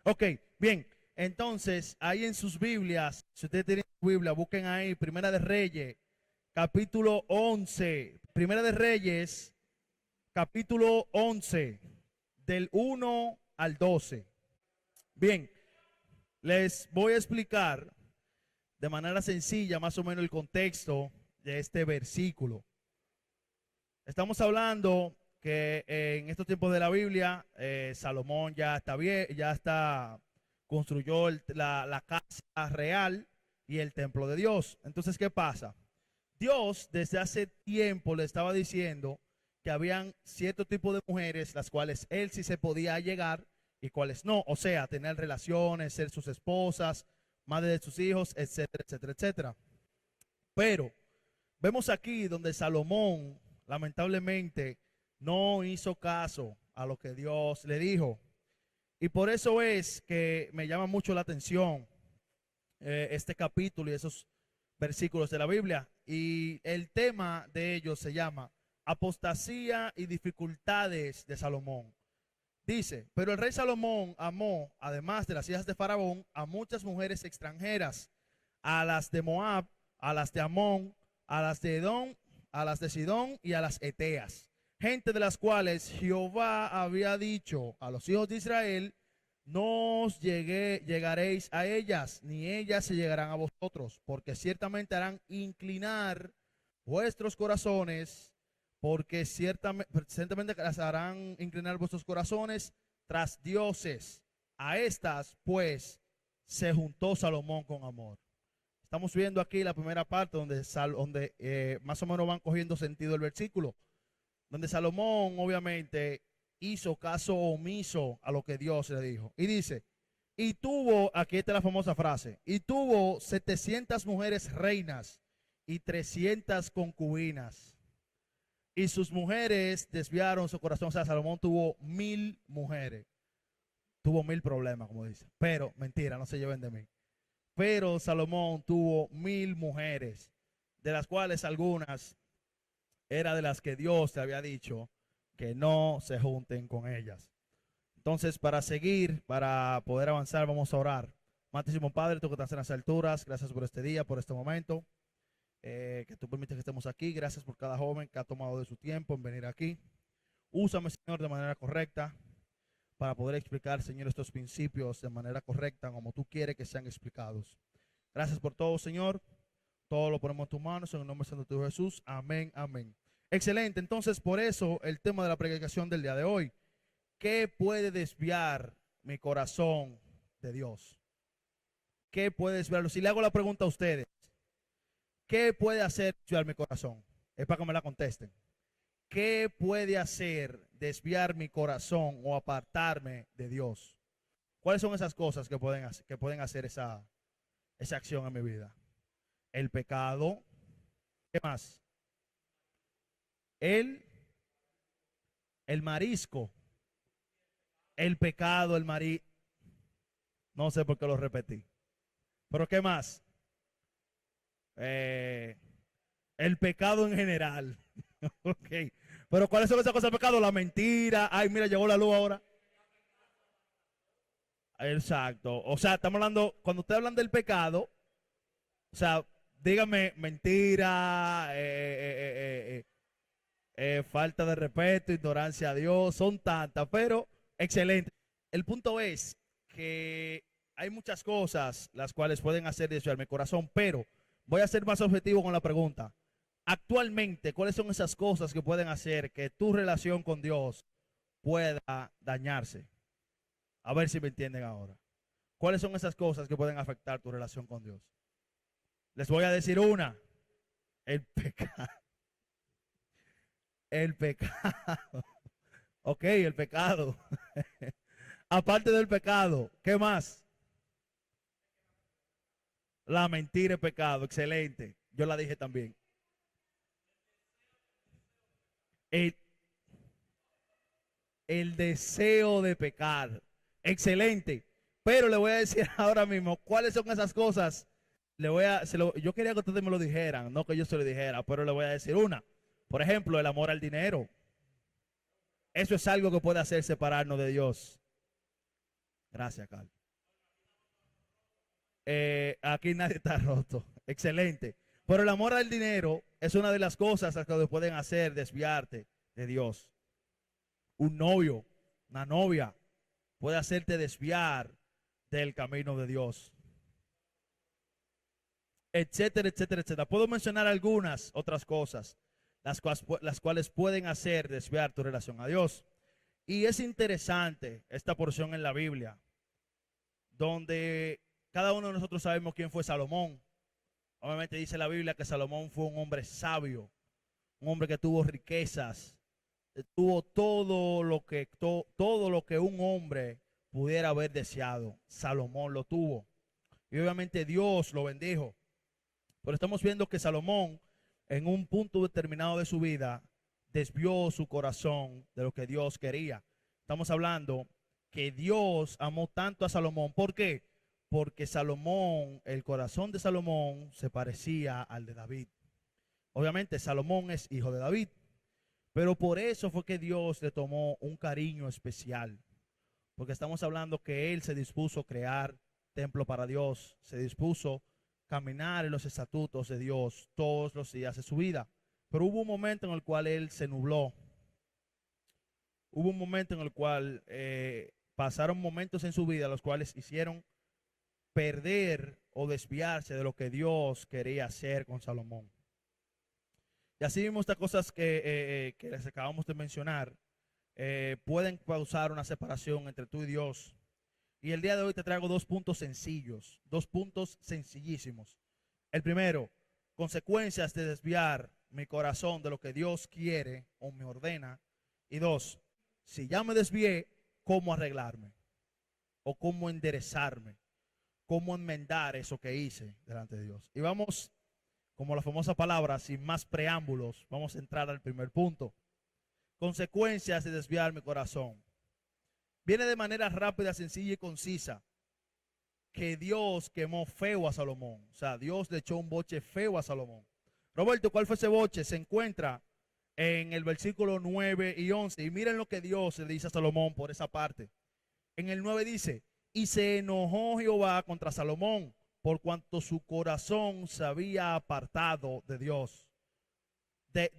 Ok, bien. Entonces, ahí en sus Biblias, si ustedes tienen su Biblia, busquen ahí Primera de Reyes, capítulo 11. Primera de Reyes, capítulo 11, del 1 al 12. Bien, les voy a explicar de manera sencilla más o menos el contexto de este versículo. Estamos hablando que en estos tiempos de la Biblia, Salomón ya está bien, construyó la casa real y el templo de Dios. Entonces, ¿qué pasa? Dios desde hace tiempo le estaba diciendo que habían cierto tipo de mujeres las cuales él sí se podía llegar y cuáles no. O sea, tener relaciones, ser sus esposas, madre de sus hijos, etcétera, etcétera, etcétera. Pero vemos aquí donde Salomón lamentablemente no hizo caso a lo que Dios le dijo. Y por eso es que me llama mucho la atención este capítulo y esos versículos de la Biblia. Y el tema de ellos se llama apostasía y dificultades de Salomón. Dice, pero el rey Salomón amó, además de las hijas de Faraón, a muchas mujeres extranjeras, a las de Moab, a las de Amón, a las de Edom, a las de Sidón y a las Eteas, gente de las cuales Jehová había dicho a los hijos de Israel, no os llegaréis a ellas, ni ellas se llegarán a vosotros, porque ciertamente harán inclinar vuestros corazones, porque ciertamente las harán inclinar vuestros corazones tras dioses. A estas, pues, se juntó Salomón con amor. Estamos viendo aquí la primera parte donde más o menos van cogiendo sentido el versículo, donde Salomón obviamente hizo caso omiso a lo que Dios le dijo. Y dice, y tuvo, aquí está la famosa frase, y tuvo 700 mujeres reinas y 300 concubinas. Y sus mujeres desviaron su corazón. O sea, Salomón tuvo 1000 mujeres. Tuvo 1000 problemas, como dice. Pero, mentira, no se lleven de mí. Pero Salomón tuvo 1000 mujeres, de las cuales algunas era de las que Dios le había dicho que no se junten con ellas. Entonces, para seguir, para poder avanzar, vamos a orar. Amantísimo Padre, tú que estás en las alturas, gracias por este día, por este momento. Que tú permites que estemos aquí. Gracias por cada joven que ha tomado de su tiempo en venir aquí. Úsame, Señor, de manera correcta para poder explicar, Señor, estos principios de manera correcta, como tú quieres que sean explicados. Gracias por todo, Señor. Todo lo ponemos en tus manos, en el nombre santo de Jesús. Amén, amén. Excelente. Entonces, por eso, el tema de la predicación del día de hoy. ¿Qué puede desviar mi corazón de Dios? ¿Qué puede desviarlo? Si le hago la pregunta a ustedes, ¿qué puede hacer desviar mi corazón? Es para que me la contesten. ¿Qué puede hacer desviar mi corazón o apartarme de Dios? ¿Cuáles son esas cosas que pueden hacer esa acción en mi vida? El pecado. ¿Qué más? El, el marisco. El pecado, el marisco. No sé por qué lo repetí. ¿Pero qué más? Eh, el pecado en general. Ok. Pero ¿cuáles son esas cosas del pecado? La mentira. Ay, mira, llegó la luz ahora. Exacto. O sea, estamos hablando, cuando ustedes hablan del pecado, o sea, dígame mentira, falta de respeto, ignorancia a Dios, son tantas, pero excelente. El punto es que hay muchas cosas las cuales pueden hacer desviar mi corazón, pero voy a ser más objetivo con la pregunta. Actualmente, ¿cuáles son esas cosas que pueden hacer que tu relación con Dios pueda dañarse? A ver si me entienden ahora. ¿Cuáles son esas cosas que pueden afectar tu relación con Dios? Les voy a decir una. El pecado. El pecado. Ok, el pecado. Aparte del pecado, ¿qué más? La mentira es pecado. Excelente. Yo la dije también. El, el deseo de pecar. Excelente. Pero le voy a decir ahora mismo cuáles son esas cosas. Yo quería que ustedes me lo dijeran, no que yo se lo dijera, pero le voy a decir una. Por ejemplo, el amor al dinero. Eso es algo que puede hacer separarnos de Dios. Gracias, Carlos. Aquí nadie está roto. Excelente. Pero el amor al dinero es una de las cosas que pueden hacer desviarte de Dios. Un novio, una novia, puede hacerte desviar del camino de Dios. Etcétera, etcétera, etcétera. Puedo mencionar algunas otras cosas, las cuales pueden hacer desviar tu relación a Dios. Y es interesante esta porción en la Biblia, donde cada uno de nosotros sabemos quién fue Salomón. Obviamente dice la Biblia que Salomón fue un hombre sabio, un hombre que tuvo riquezas, tuvo todo lo que un hombre pudiera haber deseado. Salomón lo tuvo. Y obviamente Dios lo bendijo. Pero estamos viendo que Salomón, en un punto determinado de su vida, desvió su corazón de lo que Dios quería. Estamos hablando que Dios amó tanto a Salomón. ¿Por qué? Porque Salomón, el corazón de Salomón se parecía al de David. Obviamente Salomón es hijo de David, pero por eso fue que Dios le tomó un cariño especial. Porque estamos hablando que él se dispuso a crear templo para Dios, se dispuso a caminar en los estatutos de Dios todos los días de su vida. Pero hubo un momento en el cual él se nubló. Hubo un momento en el cual pasaron momentos en su vida los cuales hicieron perder o desviarse de lo que Dios quería hacer con Salomón. Y así mismo estas cosas que les acabamos de mencionar pueden causar una separación entre tú y Dios. Y el día de hoy te traigo dos puntos sencillos, dos puntos sencillísimos. El primero, consecuencias de desviar mi corazón de lo que Dios quiere o me ordena. Y dos, si ya me desvié, ¿cómo arreglarme? O cómo enderezarme, cómo enmendar eso que hice delante de Dios. Y vamos, como la famosa palabra, sin más preámbulos, vamos a entrar al primer punto. Consecuencias de desviar mi corazón. Viene de manera rápida, sencilla y concisa que Dios quemó feo a Salomón. O sea, Dios le echó un boche feo a Salomón. Roberto, ¿cuál fue ese boche? Se encuentra en el versículo 9 y 11. Y miren lo que Dios le dice a Salomón por esa parte. En el 9 dice: y se enojó Jehová contra Salomón, por cuanto su corazón se había apartado de Dios. De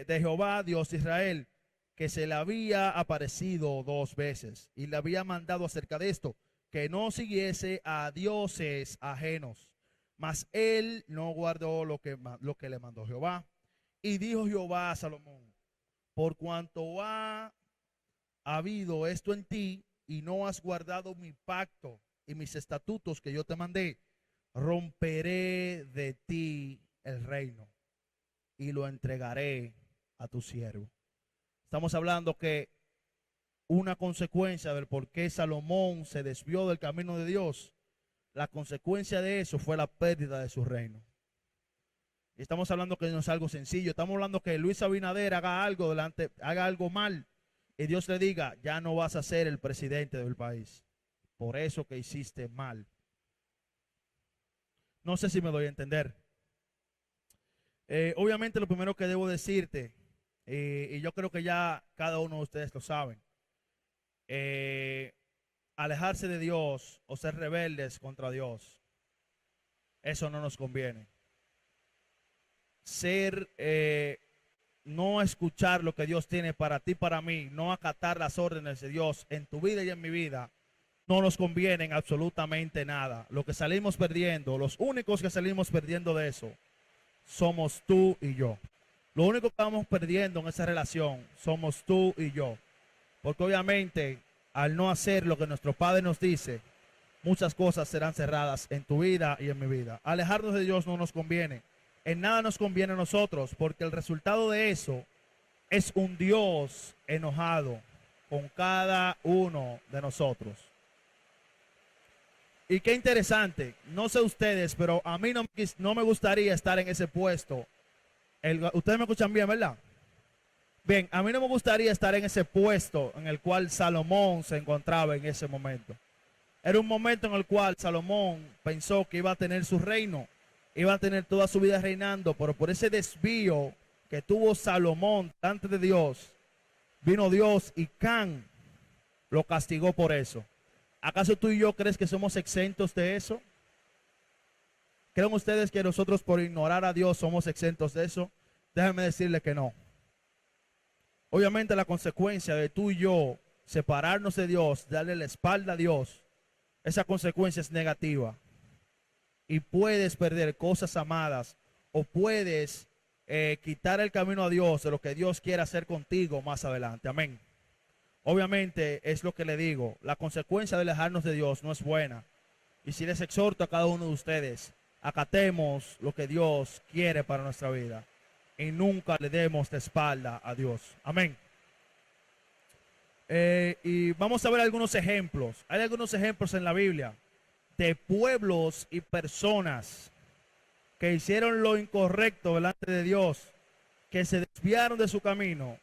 Jehová, Dios de Israel, que se le había aparecido 2 veces. Y le había mandado acerca de esto, que no siguiese a dioses ajenos. Mas él no guardó lo que le mandó Jehová. Y dijo Jehová a Salomón: por cuanto ha habido esto en ti, y no has guardado mi pacto y mis estatutos que yo te mandé, romperé de ti el reino y lo entregaré a tu siervo. Estamos hablando que una consecuencia del por qué Salomón se desvió del camino de Dios, la consecuencia de eso fue la pérdida de su reino. Y estamos hablando que no es algo sencillo. Estamos hablando que Luis Abinader haga algo mal, y Dios le diga: ya no vas a ser el presidente del país, por eso que hiciste mal. No sé si me doy a entender. Obviamente lo primero que debo decirte, y yo creo que ya cada uno de ustedes lo saben, alejarse de Dios o ser rebeldes contra Dios, eso no nos conviene. No escuchar lo que Dios tiene para ti, para mí, no acatar las órdenes de Dios en tu vida y en mi vida, no nos conviene en absolutamente nada. Lo que salimos perdiendo, los únicos que salimos perdiendo de eso, somos tú y yo. Lo único que estamos perdiendo en esa relación somos tú y yo. Porque obviamente, al no hacer lo que nuestro Padre nos dice, muchas cosas serán cerradas en tu vida y en mi vida. Alejarnos de Dios no nos conviene. En nada nos conviene a nosotros, porque el resultado de eso es un Dios enojado con cada uno de nosotros. Y qué interesante, no sé ustedes, pero a mí no me gustaría estar en ese puesto. Ustedes me escuchan bien, ¿verdad? Bien, a mí no me gustaría estar en ese puesto en el cual Salomón se encontraba en ese momento. Era un momento en el cual Salomón pensó que iba a tener su reino, iba a tener toda su vida reinando, pero por ese desvío que tuvo Salomón delante de Dios, vino Dios y Can lo castigó por eso. ¿Acaso tú y yo crees que somos exentos de eso? ¿Creen ustedes que nosotros por ignorar a Dios somos exentos de eso? Déjenme decirles que no. Obviamente la consecuencia de tú y yo separarnos de Dios, darle la espalda a Dios, esa consecuencia es negativa. Y puedes perder cosas amadas o puedes quitar el camino a Dios de lo que Dios quiere hacer contigo más adelante. Amén. Obviamente es lo que le digo, la consecuencia de alejarnos de Dios no es buena. Y si les exhorto a cada uno de ustedes, acatemos lo que Dios quiere para nuestra vida y nunca le demos de espalda a Dios. Amén. Y vamos a ver algunos ejemplos. Hay algunos ejemplos en la Biblia de pueblos y personas que hicieron lo incorrecto delante de Dios, que se desviaron de su camino,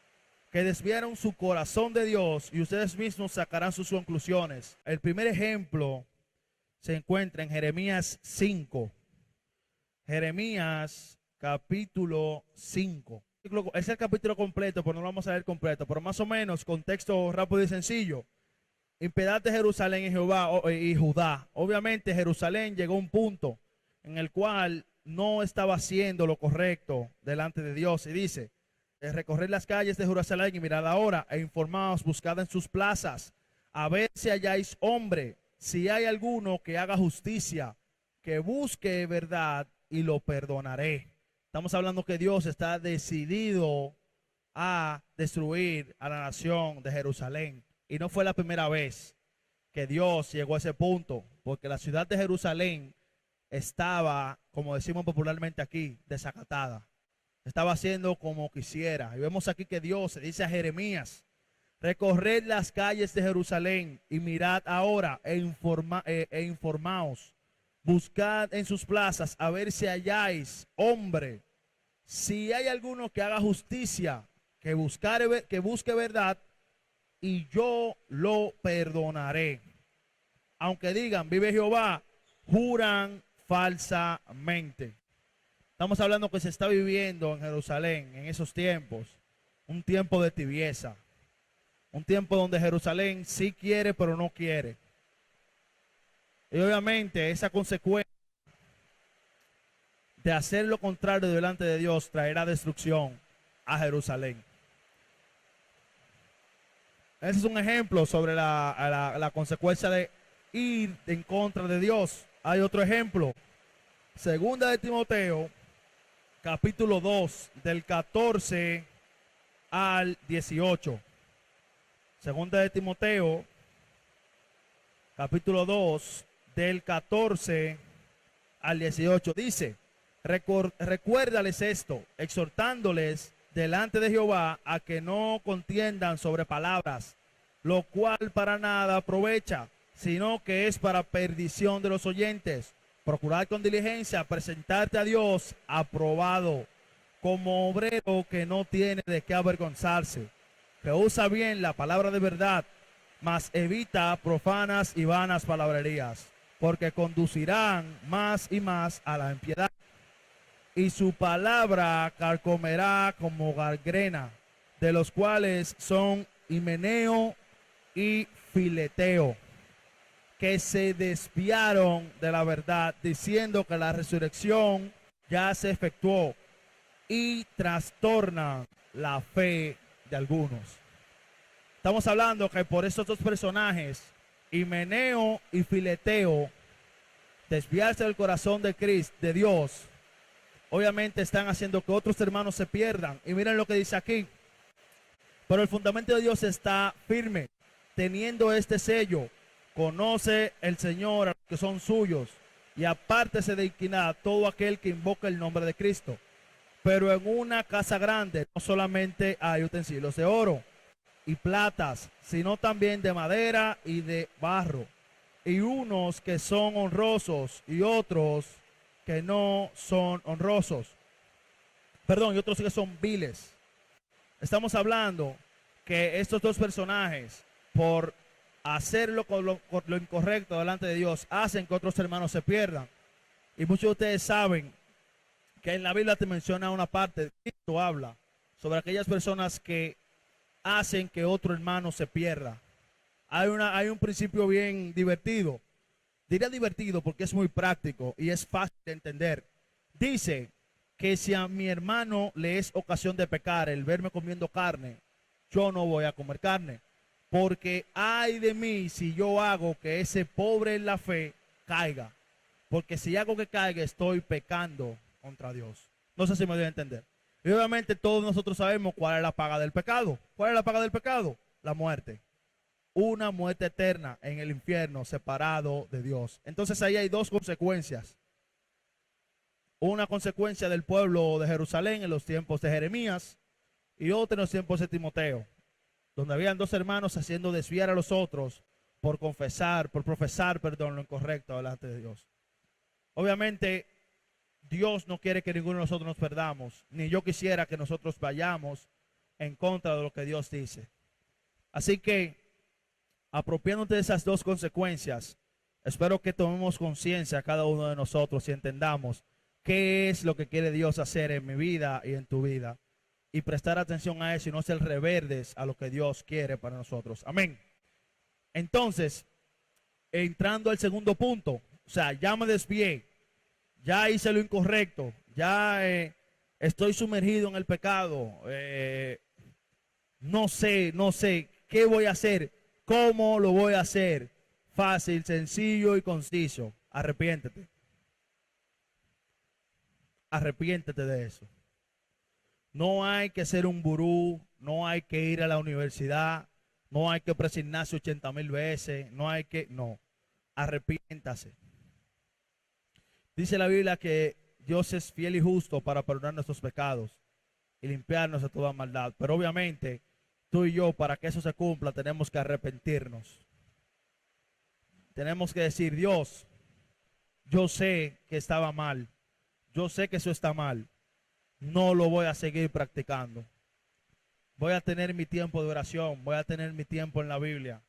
que desviaron su corazón de Dios, y ustedes mismos sacarán sus conclusiones. El primer ejemplo se encuentra en Jeremías 5. Jeremías capítulo 5. Es el capítulo completo, pero no lo vamos a leer completo, pero más o menos, contexto rápido y sencillo. Impiedad de Jerusalén y Jehová y Judá. Obviamente Jerusalén llegó a un punto en el cual no estaba haciendo lo correcto delante de Dios. Y dice, recorred las calles de Jerusalén y mirad ahora e informaos, buscad en sus plazas, a ver si halláis hombre, si hay alguno que haga justicia, que busque verdad y lo perdonaré. Estamos hablando que Dios está decidido a destruir a la nación de Jerusalén. Y no fue la primera vez que Dios llegó a ese punto, porque la ciudad de Jerusalén estaba, como decimos popularmente aquí, desacatada. Estaba haciendo como quisiera. Y vemos aquí que Dios se dice a Jeremías, recorred las calles de Jerusalén y mirad ahora e informaos. Buscad en sus plazas a ver si halláis hombre. Si hay alguno que haga justicia, que busque verdad, y yo lo perdonaré. Aunque digan, vive Jehová, juran falsamente. Estamos hablando que se está viviendo en Jerusalén en esos tiempos, un tiempo de tibieza, un tiempo donde Jerusalén sí quiere pero no quiere. Y obviamente esa consecuencia de hacer lo contrario delante de Dios traerá destrucción a Jerusalén. Ese es un ejemplo sobre la consecuencia de ir en contra de Dios. Hay otro ejemplo. Segunda de Timoteo, capítulo 2, del 14 al 18. Segunda de Timoteo, capítulo 2, del 14 al 18. Dice, recuérdales esto, exhortándoles delante de Jehová a que no contiendan sobre palabras, lo cual para nada aprovecha, sino que es para perdición de los oyentes. Procurar con diligencia presentarte a Dios aprobado, como obrero que no tiene de qué avergonzarse, que usa bien la palabra de verdad, mas evita profanas y vanas palabrerías, porque conducirán más y más a la impiedad. Y su palabra carcomerá como gangrena, de los cuales son Himeneo y Fileteo, que se desviaron de la verdad, diciendo que la resurrección ya se efectuó, y trastornan la fe de algunos. Estamos hablando que por estos dos personajes, Himeneo y Fileteo, desviarse del corazón de Cristo, de Dios, obviamente están haciendo que otros hermanos se pierdan. Y miren lo que dice aquí. Pero el fundamento de Dios está firme, teniendo este sello. Conoce el Señor a los que son suyos, y apártese de iniquidad todo aquel que invoca el nombre de Cristo. Pero en una casa grande no solamente hay utensilios de oro y platas, sino también de madera y de barro, y unos que son honrosos y otros que no son honrosos. Perdón, y otros que son viles. Estamos hablando que estos dos personajes, por hacer lo incorrecto delante de Dios, hacen que otros hermanos se pierdan. Y muchos de ustedes saben que en la Biblia te menciona una parte, Cristo habla sobre aquellas personas que hacen que otro hermano se pierda. hay un principio bien divertido. Diría divertido porque es muy práctico y es fácil de entender. Dice que si a mi hermano le es ocasión de pecar el verme comiendo carne, yo no voy a comer carne. Porque ay de mí si yo hago que ese pobre en la fe caiga. Porque si hago que caiga, estoy pecando contra Dios. No sé si me doy a entender. Y obviamente todos nosotros sabemos cuál es la paga del pecado. ¿Cuál es la paga del pecado? La muerte. Una muerte eterna en el infierno, separado de Dios. Entonces ahí hay dos consecuencias. Una consecuencia del pueblo de Jerusalén en los tiempos de Jeremías y otra en los tiempos de Timoteo, donde habían dos hermanos haciendo desviar a los otros por profesar, perdón, lo incorrecto delante de Dios. Obviamente, Dios no quiere que ninguno de nosotros nos perdamos, ni yo quisiera que nosotros vayamos en contra de lo que Dios dice. Así que, apropiándote de esas dos consecuencias, espero que tomemos conciencia cada uno de nosotros y entendamos qué es lo que quiere Dios hacer en mi vida y en tu vida. Y prestar atención a eso y no ser reverdes a lo que Dios quiere para nosotros. Amén. Entonces, entrando al segundo punto, o sea, ya me desvié, ya hice lo incorrecto, ya estoy sumergido en el pecado, no sé, ¿qué voy a hacer? ¿Cómo lo voy a hacer? Fácil, sencillo y conciso. Arrepiéntete. Arrepiéntete de eso. No hay que ser un gurú, no hay que ir a la universidad, no hay que presignarse 80,000 veces, no. Arrepiéntase. Dice la Biblia que Dios es fiel y justo para perdonar nuestros pecados y limpiarnos de toda maldad. Pero obviamente, tú y yo, para que eso se cumpla, tenemos que arrepentirnos. Tenemos que decir, Dios, yo sé que estaba mal, yo sé que eso está mal. No lo voy a seguir practicando. Voy a tener mi tiempo de oración, voy a tener mi tiempo en la Biblia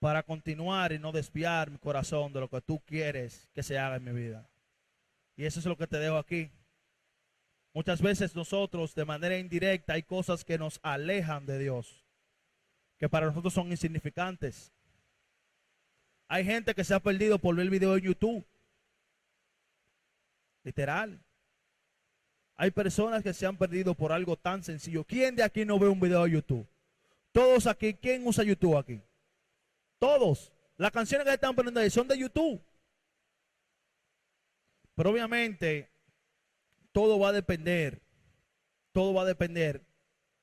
para continuar y no desviar mi corazón de lo que tú quieres que se haga en mi vida. Y eso es lo que te dejo aquí. Muchas veces nosotros de manera indirecta hay cosas que nos alejan de Dios, que para nosotros son insignificantes. Hay gente que se ha perdido por ver videos en YouTube. Literal. Hay personas que se han perdido por algo tan sencillo. ¿Quién de aquí no ve un video de YouTube? Todos aquí, ¿quién usa YouTube aquí? Todos. Las canciones que están poniendo ahí son de YouTube. Pero obviamente, todo va a depender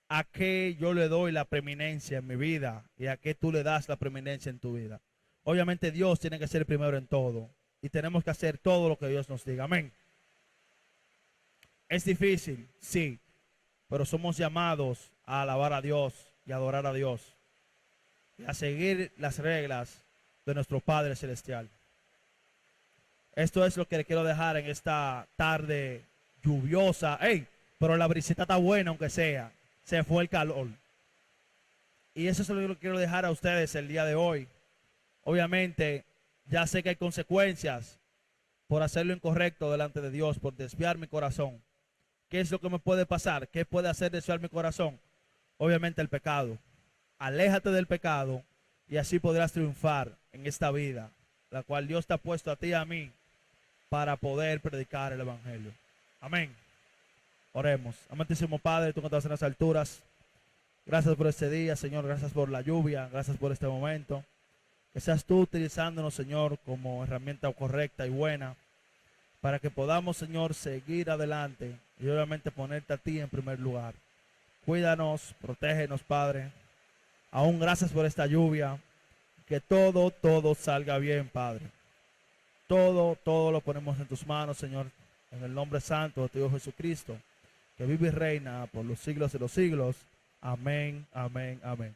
a qué yo le doy la preeminencia en mi vida y a qué tú le das la preeminencia en tu vida. Obviamente Dios tiene que ser primero en todo y tenemos que hacer todo lo que Dios nos diga. Amén. Es difícil, sí, pero somos llamados a alabar a Dios y adorar a Dios y a seguir las reglas de nuestro Padre Celestial. Esto es lo que le quiero dejar en esta tarde lluviosa. ¡Ey! Pero la brisita está buena, aunque sea. Se fue el calor. Y eso es lo que quiero dejar a ustedes el día de hoy. Obviamente, ya sé que hay consecuencias por hacer lo incorrecto delante de Dios, por desviar mi corazón. ¿Qué es lo que me puede pasar? ¿Qué puede hacer desviar mi corazón? Obviamente el pecado. Aléjate del pecado y así podrás triunfar en esta vida, la cual Dios te ha puesto a ti y a mí para poder predicar el evangelio. Amén. Oremos. Amantísimo Padre, tú que estás en las alturas, gracias por este día, Señor. Gracias por la lluvia, gracias por este momento. Que seas tú utilizándonos, Señor, como herramienta correcta y buena para que podamos, Señor, seguir adelante y obviamente ponerte a ti en primer lugar. Cuídanos, protégenos, Padre. Aún gracias por esta lluvia. Que todo salga bien, Padre. Todo lo ponemos en tus manos, Señor, en el nombre santo de tu Hijo Jesucristo, que vive y reina por los siglos de los siglos. Amén, amén, amén.